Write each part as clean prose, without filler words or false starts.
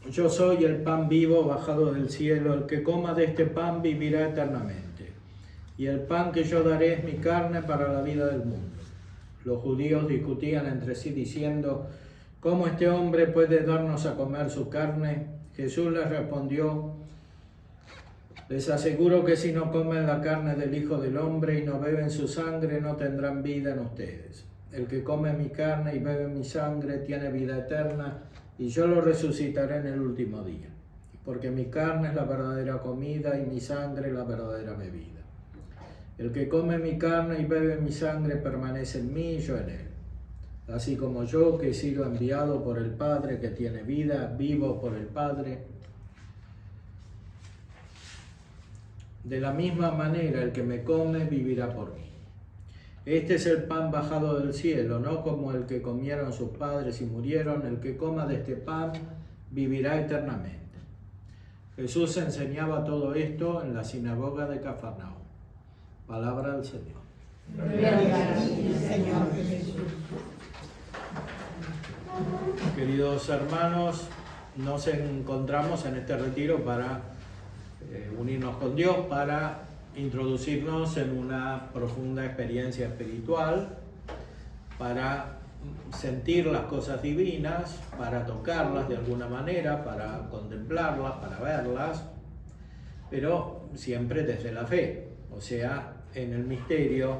Yo soy el pan vivo bajado del cielo, el que coma de este pan vivirá eternamente. Y el pan que yo daré es mi carne para la vida del mundo. Los judíos discutían entre sí diciendo, ¿cómo este hombre puede darnos a comer su carne? Jesús les respondió, les aseguro que si no comen la carne del Hijo del Hombre y no beben su sangre, no tendrán vida en ustedes. El que come mi carne y bebe mi sangre tiene vida eterna, y yo lo resucitaré en el último día. Porque mi carne es la verdadera comida y mi sangre la verdadera bebida. El que come mi carne y bebe mi sangre permanece en mí y yo en él. Así como yo, que he sido enviado por el Padre, que tiene vida, vivo por el Padre. De la misma manera, el que me come vivirá por mí. Este es el pan bajado del cielo, no como el que comieron sus padres y murieron. El que coma de este pan vivirá eternamente. Jesús enseñaba todo esto en la sinagoga de Cafarnaúm. Palabra del Señor. Gloria a ti, Señor Jesús. Queridos hermanos, nos encontramos en este retiro para unirnos con Dios, para introducirnos en una profunda experiencia espiritual, para sentir las cosas divinas, para tocarlas de alguna manera, para contemplarlas, para verlas, pero siempre desde la fe, o sea, en el misterio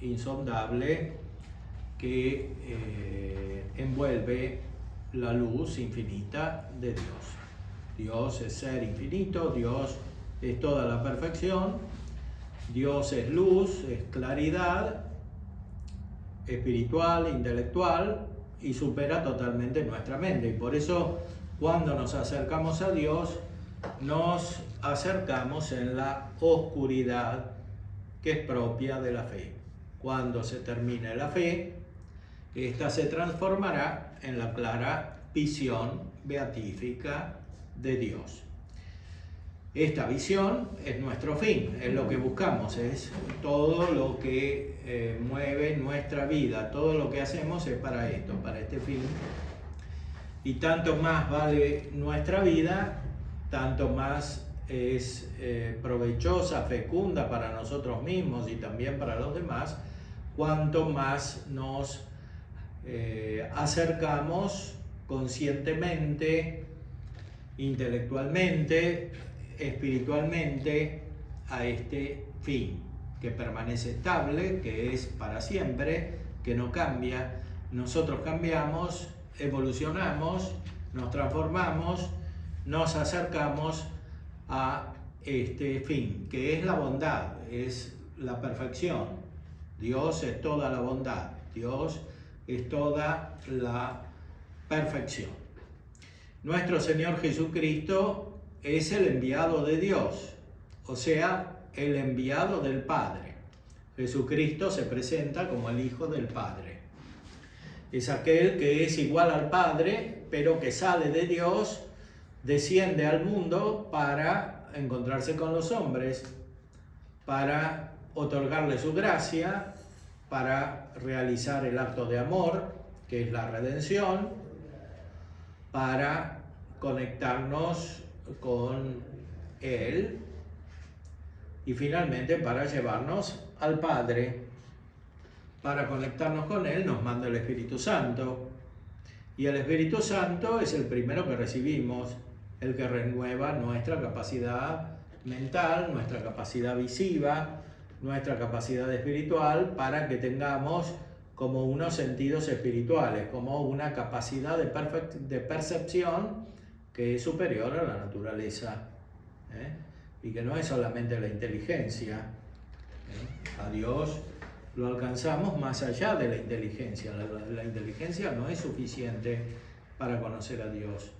insondable que envuelve la luz infinita de Dios. Dios es ser infinito, Dios es toda la perfección, Dios es luz, es claridad espiritual, intelectual, y supera totalmente nuestra mente. Y por eso, cuando nos acercamos a Dios, nos acercamos en la oscuridad que es propia de la fe. Cuando se termine la fe, esta se transformará en la clara visión beatífica de Dios. Esta visión es nuestro fin, es lo que buscamos, es todo lo que mueve nuestra vida, todo lo que hacemos es para esto, para este fin. Y tanto más vale nuestra vida, tanto más es provechosa, fecunda para nosotros mismos y también para los demás, cuanto más nos acercamos conscientemente, intelectualmente, espiritualmente a este fin, que permanece estable, que es para siempre, que no cambia. Nosotros cambiamos, evolucionamos, nos transformamos, nos acercamos a este fin, que es la bondad, es la perfección. Dios es toda la bondad, Dios es toda la perfección. Nuestro Señor Jesucristo es el enviado de Dios, o sea, el enviado del Padre. Jesucristo se presenta como el Hijo del Padre. Es aquel que es igual al Padre, pero que sale de Dios, desciende al mundo para encontrarse con los hombres, para otorgarle su gracia, para realizar el acto de amor, que es la redención, para conectarnos con Él y finalmente para llevarnos al Padre. Para conectarnos con Él nos manda el Espíritu Santo, y el Espíritu Santo es el primero que recibimos, el que renueva nuestra capacidad mental, nuestra capacidad visiva, nuestra capacidad espiritual, para que tengamos como unos sentidos espirituales, como una capacidad de percepción que es superior a la naturaleza, y que no es solamente la inteligencia. A Dios lo alcanzamos más allá de la inteligencia. La inteligencia no es suficiente para conocer a Dios.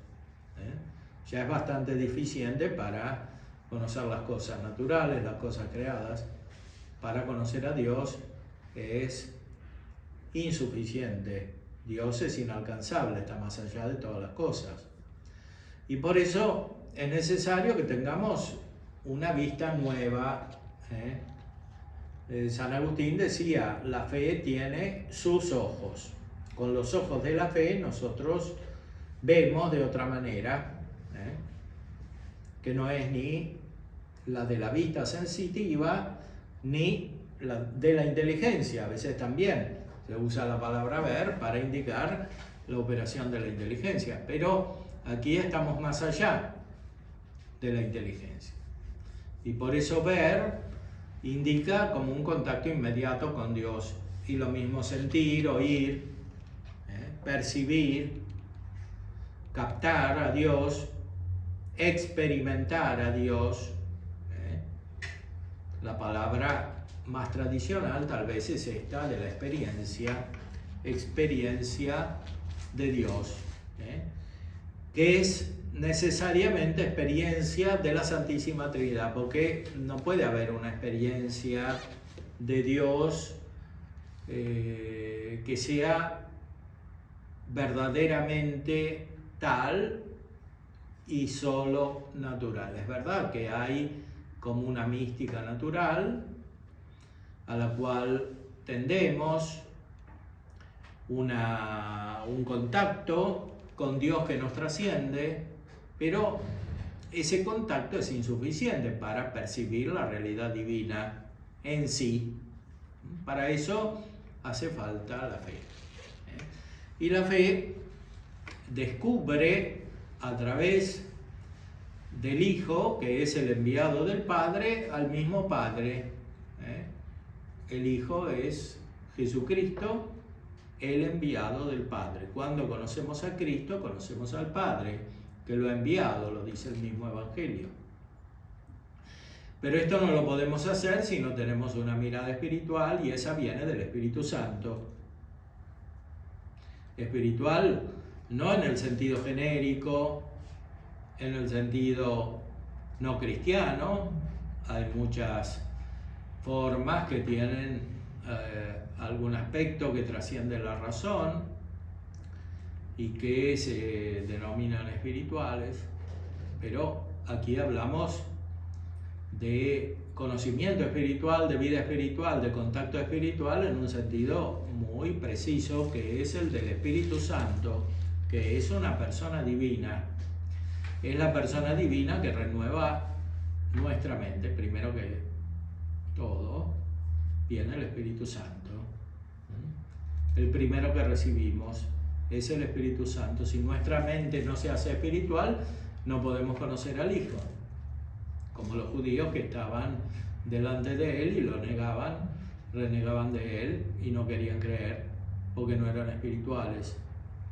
Ya es bastante deficiente para conocer las cosas naturales, las cosas creadas. Para conocer a Dios es insuficiente. Dios es inalcanzable, está más allá de todas las cosas. Y por eso es necesario que tengamos una vista nueva. San Agustín decía, la fe tiene sus ojos. Con los ojos de la fe nosotros vemos de otra manera, que no es ni la de la vista sensitiva, ni la de la inteligencia. A veces también se usa la palabra ver para indicar la operación de la inteligencia, pero aquí estamos más allá de la inteligencia. Y por eso ver indica como un contacto inmediato con Dios. Y lo mismo sentir, oír, percibir, captar a Dios, experimentar a Dios. La palabra más tradicional tal vez es esta de la experiencia de Dios, que es necesariamente experiencia de la Santísima Trinidad, porque no puede haber una experiencia de Dios que sea verdaderamente tal y solo natural. Es verdad que hay como una mística natural a la cual tendemos un contacto con Dios que nos trasciende, pero ese contacto es insuficiente para percibir la realidad divina en sí. Para eso hace falta la fe. Y la fe descubre a través del Hijo, que es el enviado del Padre, al mismo Padre. El Hijo es Jesucristo, el enviado del Padre. Cuando conocemos a Cristo, conocemos al Padre, que lo ha enviado, lo dice el mismo Evangelio. Pero esto no lo podemos hacer si no tenemos una mirada espiritual, y esa viene del Espíritu Santo. Espiritual no en el sentido genérico, en el sentido no cristiano. Hay muchas formas que tienen algún aspecto que trasciende la razón y que se denominan espirituales, pero aquí hablamos de conocimiento espiritual, de vida espiritual, de contacto espiritual en un sentido muy preciso, que es el del Espíritu Santo, que es una persona divina. Es la persona divina que renueva nuestra mente. Primero que todo viene el Espíritu Santo. El primero que recibimos es el Espíritu Santo. Si nuestra mente no se hace espiritual, no podemos conocer al Hijo. Como los judíos que estaban delante de Él y lo negaban, renegaban de Él y no querían creer porque no eran espirituales.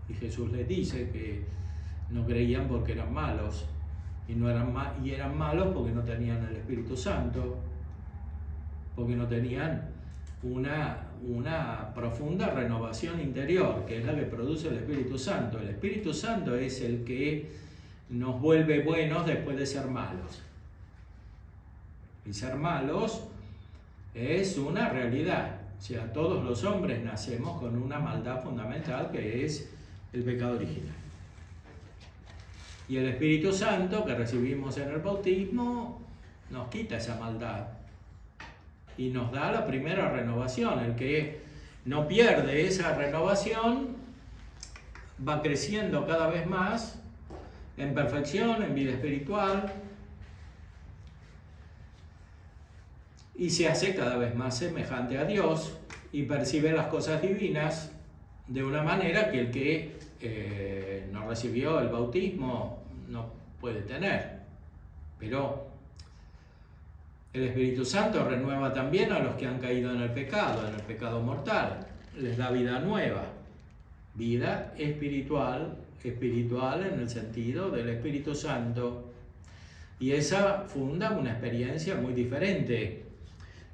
Y Jesús les dice que no creían porque eran malos, y eran malos porque no tenían el Espíritu Santo, porque no tenían una profunda renovación interior, que es la que produce el Espíritu Santo. El Espíritu Santo es el que nos vuelve buenos después de ser malos. Y ser malos es una realidad. O sea, todos los hombres nacemos con una maldad fundamental, que es el pecado original. Y el Espíritu Santo que recibimos en el bautismo nos quita esa maldad y nos da la primera renovación. El que no pierde esa renovación va creciendo cada vez más en perfección, en vida espiritual, y se hace cada vez más semejante a Dios y percibe las cosas divinas de una manera que el que no recibió el bautismo no puede tener. Pero el Espíritu Santo renueva también a los que han caído en el pecado mortal. Les da vida nueva, vida espiritual en el sentido del Espíritu Santo. Y esa funda una experiencia muy diferente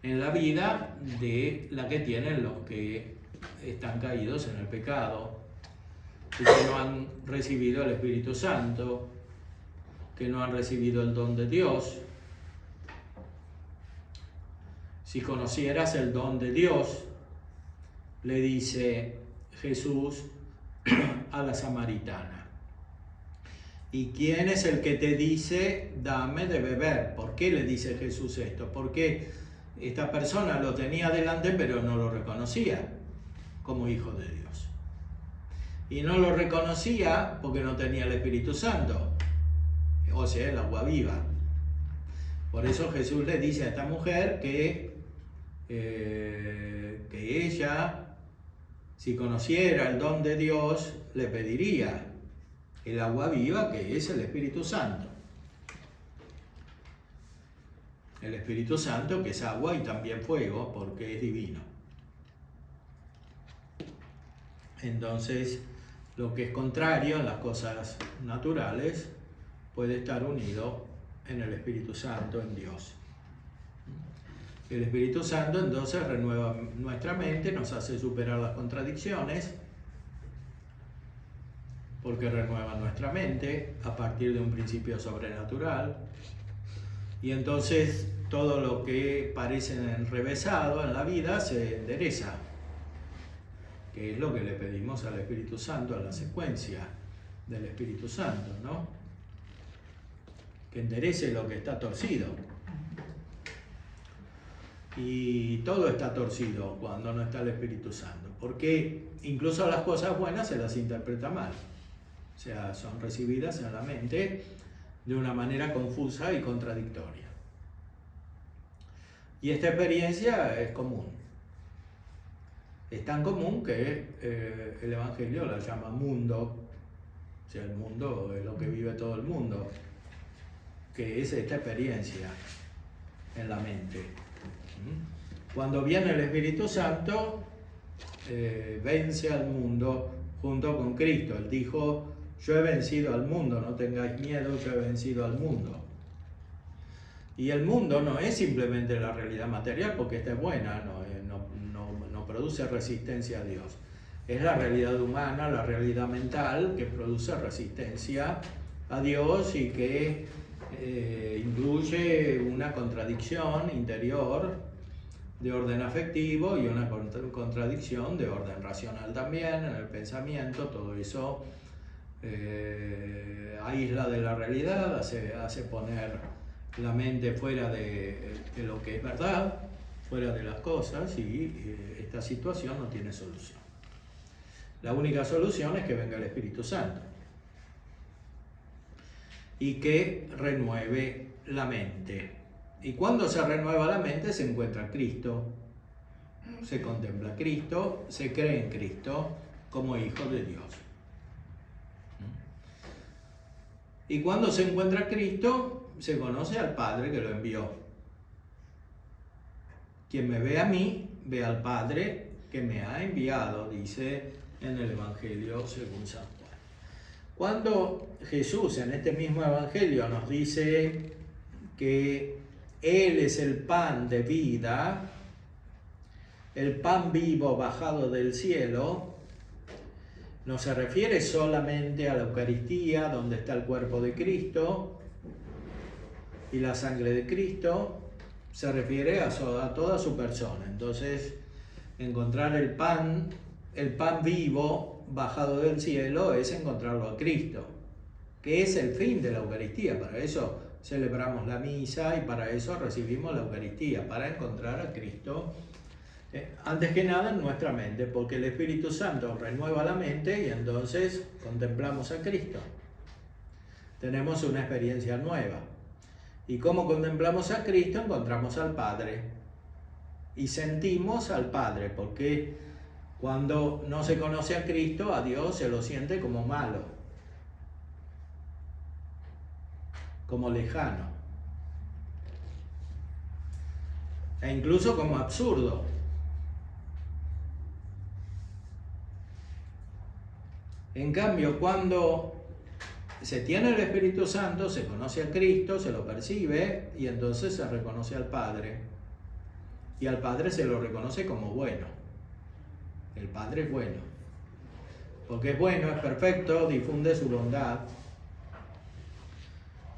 en la vida de la que tienen los que están caídos en el pecado, y que no han recibido el Espíritu Santo, que no han recibido el don de Dios. Si conocieras el don de Dios, le dice Jesús a la samaritana. ¿Y quién es el que te dice, dame de beber? ¿Por qué le dice Jesús esto? Porque esta persona lo tenía delante, pero no lo reconocía como hijo de Dios. Y no lo reconocía porque no tenía el Espíritu Santo, o sea, el agua viva. Por eso Jesús le dice a esta mujer que ella, si conociera el don de Dios, le pediría el agua viva, que es el Espíritu Santo. El Espíritu Santo, que es agua y también fuego, porque es divino. Entonces, lo que es contrario en las cosas naturales puede estar unido en el Espíritu Santo, en Dios. El Espíritu Santo entonces renueva nuestra mente, nos hace superar las contradicciones, porque renueva nuestra mente a partir de un principio sobrenatural. Y entonces todo lo que parece enrevesado en la vida se endereza, que es lo que le pedimos al Espíritu Santo en la secuencia del Espíritu Santo, ¿no? Que enderece lo que está torcido. Y todo está torcido cuando no está el Espíritu Santo, porque incluso las cosas buenas se las interpreta mal. O sea, son recibidas en la mente de una manera confusa y contradictoria. Y esta experiencia es común. Es tan común que el Evangelio la llama mundo. O sea, el mundo es lo que vive todo el mundo, que es esta experiencia en la mente. Cuando viene el Espíritu Santo, vence al mundo junto con Cristo. Él dijo: yo he vencido al mundo, no tengáis miedo, yo he vencido al mundo. Y el mundo no es simplemente la realidad material, porque esta es buena, no produce resistencia a Dios. Es la realidad humana, la realidad mental, que produce resistencia a Dios y que incluye una contradicción interior de orden afectivo y una contradicción de orden racional también en el pensamiento. Todo eso aísla de la realidad, hace poner la mente fuera de lo que es verdad, fuera de las cosas, y esta situación no tiene solución. La única solución es que venga el Espíritu Santo y que renueve la mente. Y cuando se renueva la mente se encuentra Cristo, se contempla a Cristo, se cree en Cristo como hijo de Dios. Y cuando se encuentra a Cristo, se conoce al Padre que lo envió. Quien me ve a mí, ve al Padre que me ha enviado, dice en el Evangelio según San Juan. Cuando Jesús en este mismo Evangelio nos dice que Él es el pan de vida, el pan vivo bajado del cielo, no se refiere solamente a la Eucaristía, donde está el cuerpo de Cristo y la sangre de Cristo, se refiere a toda su persona. Entonces, encontrar el pan vivo bajado del cielo es encontrarlo a Cristo, que es el fin de la Eucaristía. Para eso celebramos la misa y para eso recibimos la Eucaristía, para encontrar a Cristo, antes que nada en nuestra mente, porque el Espíritu Santo renueva la mente y entonces contemplamos a Cristo. Tenemos una experiencia nueva. Y como contemplamos a Cristo, encontramos al Padre y sentimos al Padre, porque cuando no se conoce a Cristo, a Dios se lo siente como malo, como lejano, e incluso como absurdo. En cambio, cuando se tiene el Espíritu Santo, se conoce a Cristo, se lo percibe y entonces se reconoce al Padre. Y al Padre se lo reconoce como bueno. El Padre es bueno. Porque es bueno, es perfecto, difunde su bondad.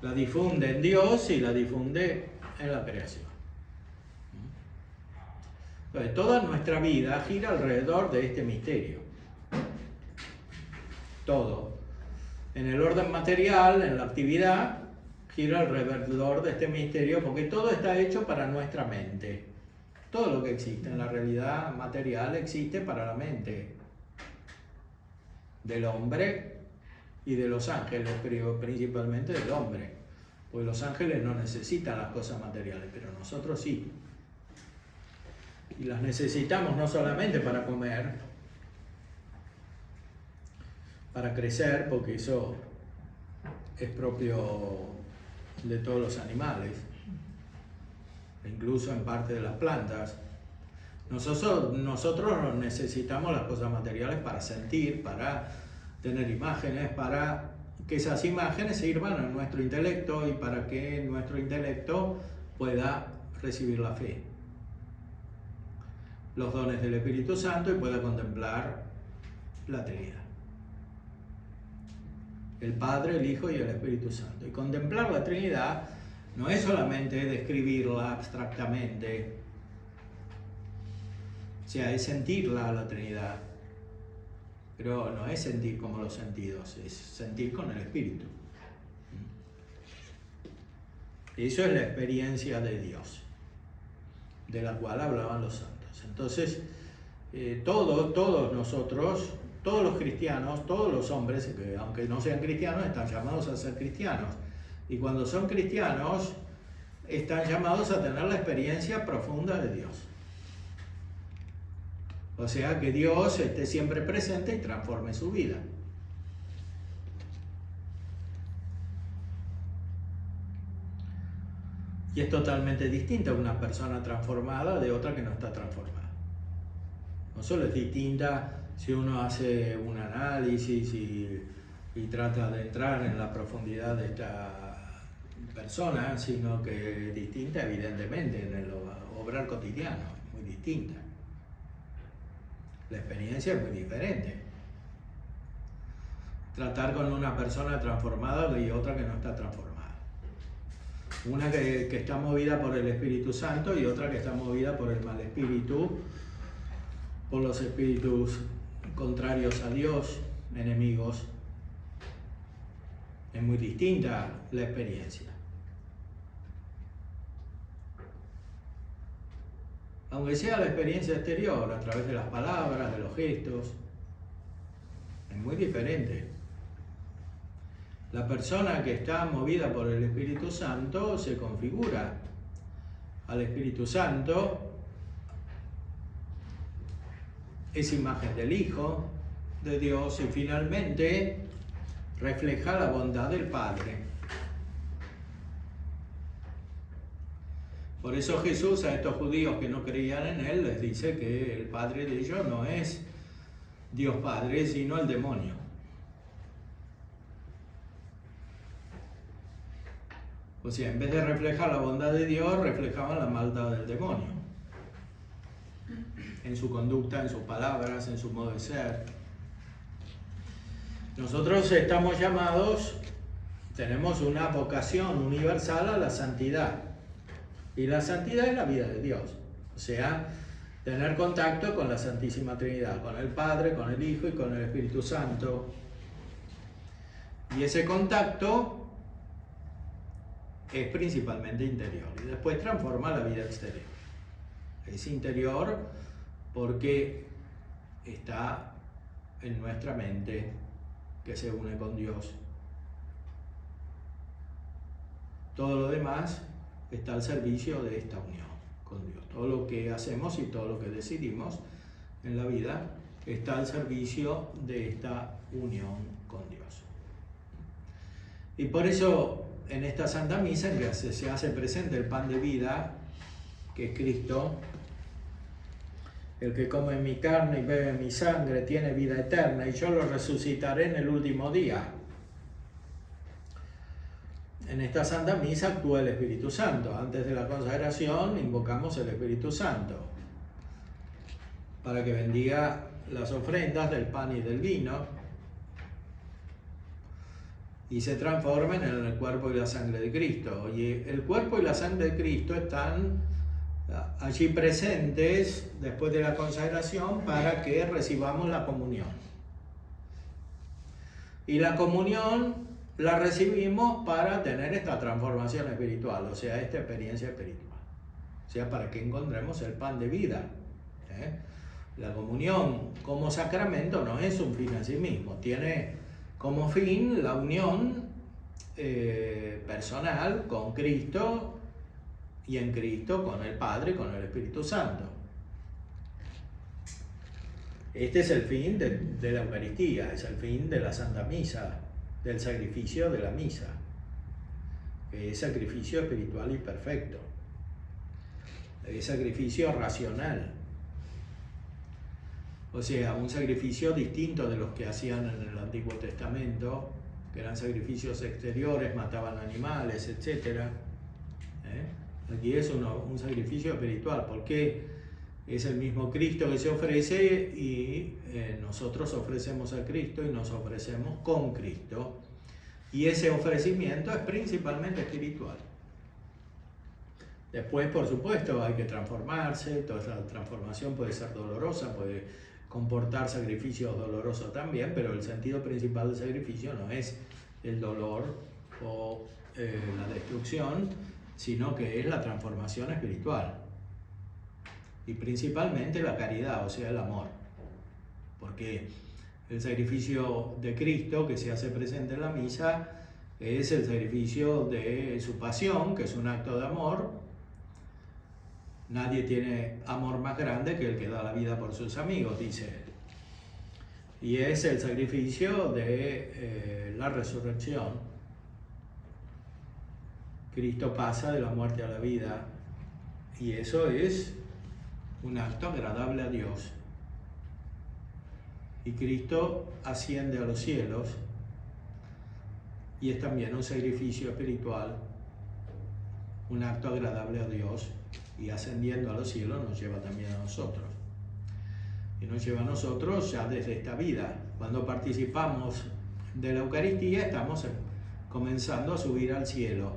La difunde en Dios y la difunde en la creación. Entonces, toda nuestra vida gira alrededor de este misterio. Todo. En el orden material, en la actividad, gira alrededor de este misterio, porque todo está hecho para nuestra mente. Todo lo que existe en la realidad material existe para la mente. del hombre y de los ángeles, pero principalmente del hombre. Pues los ángeles no necesitan las cosas materiales, pero nosotros sí. Y las necesitamos no solamente para comer, para crecer, porque eso es propio de todos los animales, incluso en parte de las plantas. Nosotros necesitamos las cosas materiales para sentir, para tener imágenes, para que esas imágenes sirvan a nuestro intelecto y para que nuestro intelecto pueda recibir la fe, los dones del Espíritu Santo, y pueda contemplar la Trinidad, el Padre, el Hijo y el Espíritu Santo. Y contemplar la Trinidad no es solamente describirla abstractamente, o sea, es sentirla a la Trinidad, pero no es sentir como los sentidos, es sentir con el Espíritu. Eso es la experiencia de Dios, de la cual hablaban los santos. Entonces, todos nosotros, todos los cristianos, todos los hombres, que aunque no sean cristianos, están llamados a ser cristianos. Y cuando son cristianos, están llamados a tener la experiencia profunda de Dios. O sea, que Dios esté siempre presente y transforme su vida. Y es totalmente distinta una persona transformada de otra que no está transformada. No solo es distinta si uno hace un análisis y trata de entrar en la profundidad de esta persona, sino que es distinta evidentemente en el obrar cotidiano, es muy distinta. La experiencia es muy diferente. Tratar con una persona transformada y otra que no está transformada. Una que está movida por el Espíritu Santo y otra que está movida por el mal espíritu, por los espíritus contrarios a Dios, enemigos. Es muy distinta la experiencia. Aunque sea la experiencia exterior, a través de las palabras, de los gestos, es muy diferente. La persona que está movida por el Espíritu Santo se configura al Espíritu Santo, es imagen del Hijo de Dios y finalmente refleja la bondad del Padre. Por eso Jesús a estos judíos que no creían en Él les dice que el Padre de ellos no es Dios Padre, sino el demonio. O sea, en vez de reflejar la bondad de Dios, reflejaban la maldad del demonio. En su conducta, en sus palabras, en su modo de ser. Nosotros estamos llamados, tenemos una vocación universal a la santidad. Y la santidad es la vida de Dios. O sea, tener contacto con la Santísima Trinidad, con el Padre, con el Hijo y con el Espíritu Santo. Y ese contacto es principalmente interior y después transforma la vida exterior. Es interior porque está en nuestra mente que se une con Dios. Todo lo demás está al servicio de esta unión con Dios. Todo lo que hacemos y todo lo que decidimos en la vida está al servicio de esta unión con Dios. Y por eso en esta Santa Misa en que se hace presente el pan de vida, que es Cristo, el que come mi carne y bebe mi sangre tiene vida eterna y yo lo resucitaré en el último día. En esta Santa Misa actúa el Espíritu Santo. Antes de la consagración invocamos el Espíritu Santo para que bendiga las ofrendas del pan y del vino y se transformen en el cuerpo y la sangre de Cristo. Y el cuerpo y la sangre de Cristo están allí presentes después de la consagración para que recibamos la comunión. Y la comunión la recibimos para tener esta transformación espiritual, o sea, esta experiencia espiritual. O sea, para que encontremos el pan de vida. La comunión como sacramento no es un fin en sí mismo, tiene como fin la unión personal con Cristo y en Cristo con el Padre y con el Espíritu Santo. Este es el fin de la Eucaristía, es el fin de la Santa Misa, del sacrificio de la misa, que es sacrificio espiritual y perfecto, es sacrificio racional. O sea, un sacrificio distinto de los que hacían en el Antiguo Testamento, que eran sacrificios exteriores, mataban animales, etc. Aquí es un sacrificio espiritual, porque es el mismo Cristo que se ofrece y nosotros ofrecemos a Cristo y nos ofrecemos con Cristo. Y ese ofrecimiento es principalmente espiritual. Después, por supuesto, hay que transformarse, toda esa transformación puede ser dolorosa, puede comportar sacrificios dolorosos también, pero el sentido principal del sacrificio no es el dolor o la destrucción, sino que es la transformación espiritual y principalmente la caridad, o sea, el amor, porque el sacrificio de Cristo que se hace presente en la misa es el sacrificio de su pasión, que es un acto de amor. Nadie tiene amor más grande que el que da la vida por sus amigos, dice él. Y es el sacrificio de la resurrección. Cristo pasa de la muerte a la vida y eso es un acto agradable a Dios. Y Cristo asciende a los cielos y es también un sacrificio espiritual, un acto agradable a Dios. Y ascendiendo a los cielos nos lleva también a nosotros. Y nos lleva a nosotros ya desde esta vida. Cuando participamos de la Eucaristía estamos comenzando a subir al cielo.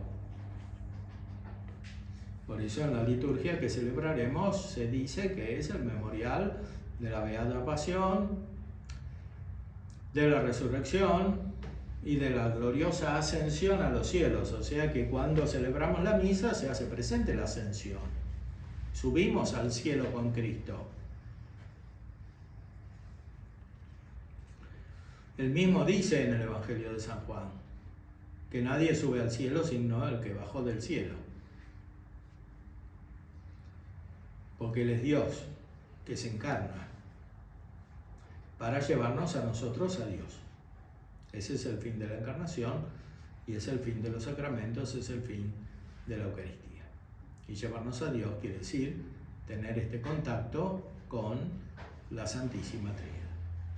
Por eso en la liturgia que celebraremos se dice que es el memorial de la Beata Pasión, de la Resurrección y de la gloriosa ascensión a los cielos. O sea que cuando celebramos la misa se hace presente la ascensión. Subimos al cielo con Cristo. Él mismo dice en el Evangelio de San Juan que nadie sube al cielo sino el que bajó del cielo. Porque Él es Dios que se encarna para llevarnos a nosotros a Dios. Ese es el fin de la encarnación y es el fin de los sacramentos, es el fin de la Eucaristía. Y llevarnos a Dios quiere decir tener este contacto con la Santísima Trinidad.